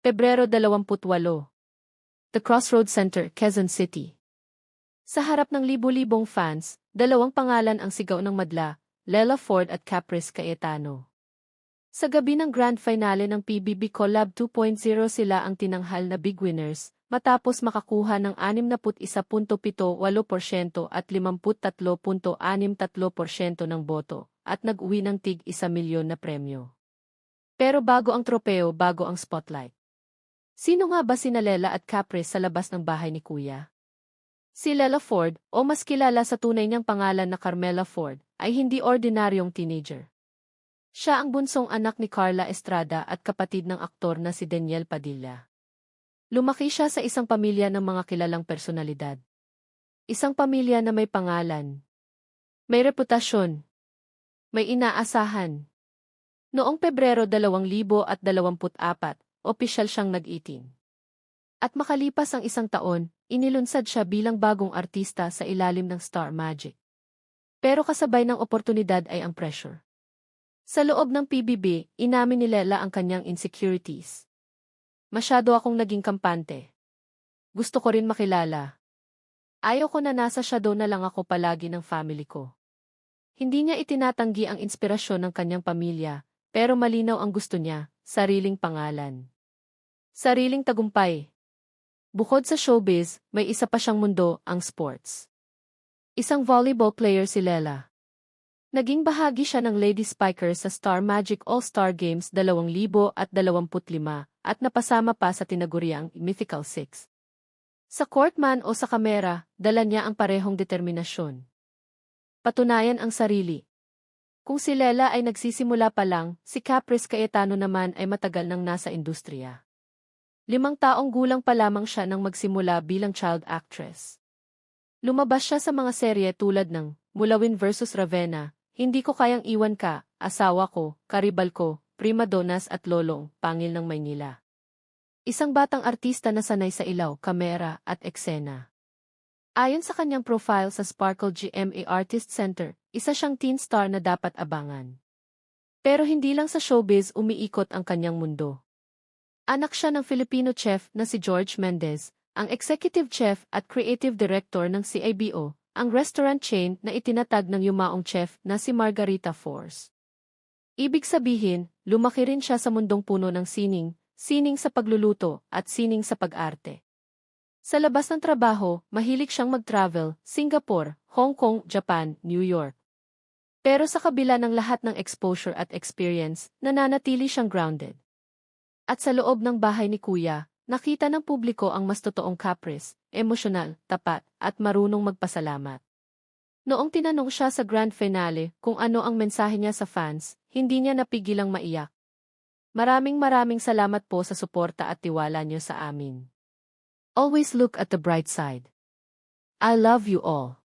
Pebrero 28. The Crossroads Center, Quezon City. Sa harap ng libu-libong fans, dalawang pangalan ang sigaw ng madla, Lela Ford at Caprice Cayetano. Sa gabi ng grand finale ng PBB Collab 2.0 sila ang tinanghal na big winners, matapos makakuha ng 61.78% at 53.63% ng boto, at nag-uwi ng tig 1 milyon na premyo. Pero bago ang tropeo, bago ang spotlight. Sino nga ba sina Lela at Caprice sa labas ng bahay ni Kuya? Si Lela Ford, o mas kilala sa tunay niyang pangalan na Carmela Ford, ay hindi ordinaryong teenager. Siya ang bunsong anak ni Carla Estrada at kapatid ng aktor na si Daniel Padilla. Lumaki siya sa isang pamilya ng mga kilalang personalidad. Isang pamilya na may pangalan, may reputasyon, may inaasahan. Noong Pebrero 2024, opisyal siyang nag-18. At makalipas ang isang taon, inilunsad siya bilang bagong artista sa ilalim ng Star Magic. Pero kasabay ng oportunidad ay ang pressure. Sa loob ng PBB, inamin ni Lela ang kanyang insecurities. Masyado akong naging kampante. Gusto ko rin makilala. Ayaw ko na nasa shadow na lang ako palagi ng family ko. Hindi niya itinatanggi ang inspirasyon ng kanyang pamilya, pero malinaw ang gusto niya, sariling pangalan. Sariling tagumpay. Bukod sa showbiz, may isa pa siyang mundo, ang sports. Isang volleyball player si Lela. Naging bahagi siya ng Lady Spiker sa Star Magic All-Star Games 2025 at napasama pa sa tinaguriang Mythical Six. Sa court man o sa kamera, dala niya ang parehong determinasyon. Patunayan ang sarili. Kung si Lela ay nagsisimula pa lang, si Caprice Cayetano naman ay matagal nang nasa industriya. 5 taong gulang pa lamang siya nang magsimula bilang child actress. Lumabas siya sa mga serye tulad ng Mulawin vs. Ravenna, Hindi Ko Kayang Iwan Ka, Asawa Ko, Karibal Ko, Prima Donnas at Lolong, Pangil ng Maynila. Isang batang artista na sanay sa ilaw, kamera at eksena. Ayon sa kanyang profile sa Sparkle GMA Artist Center, isa siyang teen star na dapat abangan. Pero hindi lang sa showbiz umiikot ang kanyang mundo. Anak siya ng Filipino chef na si George Mendez, ang executive chef at creative director ng CIBO, ang restaurant chain na itinatag ng yumaong chef na si Margarita Force. Ibig sabihin, lumaki rin siya sa mundong puno ng sining, sining sa pagluluto at sining sa pag-arte. Sa labas ng trabaho, mahilig siyang mag-travel, Singapore, Hong Kong, Japan, New York. Pero sa kabila ng lahat ng exposure at experience, nananatili siyang grounded. At sa loob ng bahay ni Kuya, nakita ng publiko ang mas totoong Caprice, emosyonal, tapat, at marunong magpasalamat. Noong tinanong siya sa grand finale kung ano ang mensahe niya sa fans, hindi niya napigilang maiyak. Maraming salamat po sa suporta at tiwala niyo sa amin. Always look at the bright side. I love you all.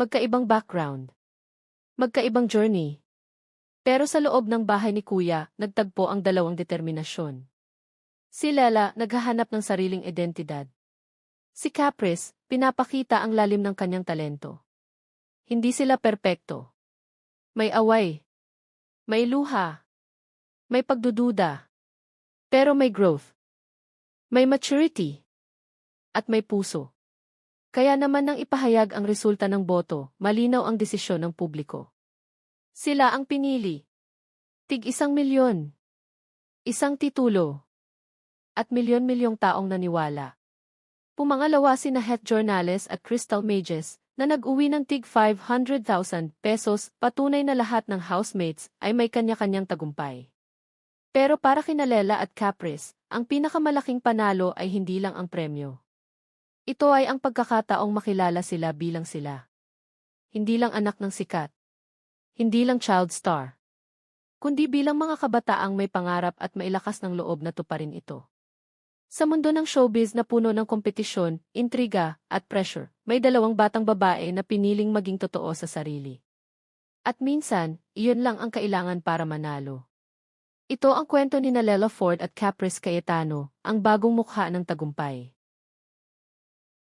Magkaibang background. Magkaibang journey. Pero sa loob ng bahay ni Kuya, nagtagpo ang dalawang determinasyon. Si Lela, naghahanap ng sariling identidad. Si Caprice, pinapakita ang lalim ng kanyang talento. Hindi sila perpekto. May away. May luha. May pagdududa. Pero may growth. May maturity. At may puso. Kaya naman nang ipahayag ang resulta ng boto, malinaw ang desisyon ng publiko. Sila ang pinili. Tig 1 milyon. Isang titulo. At milyon-milyong taong naniwala. Pumangalawa sina Het Jornales at Crystal Mages, na nag-uwi ng tig 500,000 pesos, patunay na lahat ng housemates ay may kanya-kanyang tagumpay. Pero para kina Lela at Caprice, ang pinakamalaking panalo ay hindi lang ang premyo. Ito ay ang pagkakataong makilala sila bilang sila. Hindi lang anak ng sikat. Hindi lang child star. Kundi bilang mga kabataang may pangarap at mailakas ng loob na tuparin ito. Sa mundo ng showbiz na puno ng kompetisyon, intriga, at pressure, may dalawang batang babae na piniling maging totoo sa sarili. At minsan, iyon lang ang kailangan para manalo. Ito ang kwento ni Lela Ford at Caprice Cayetano, ang bagong mukha ng tagumpay.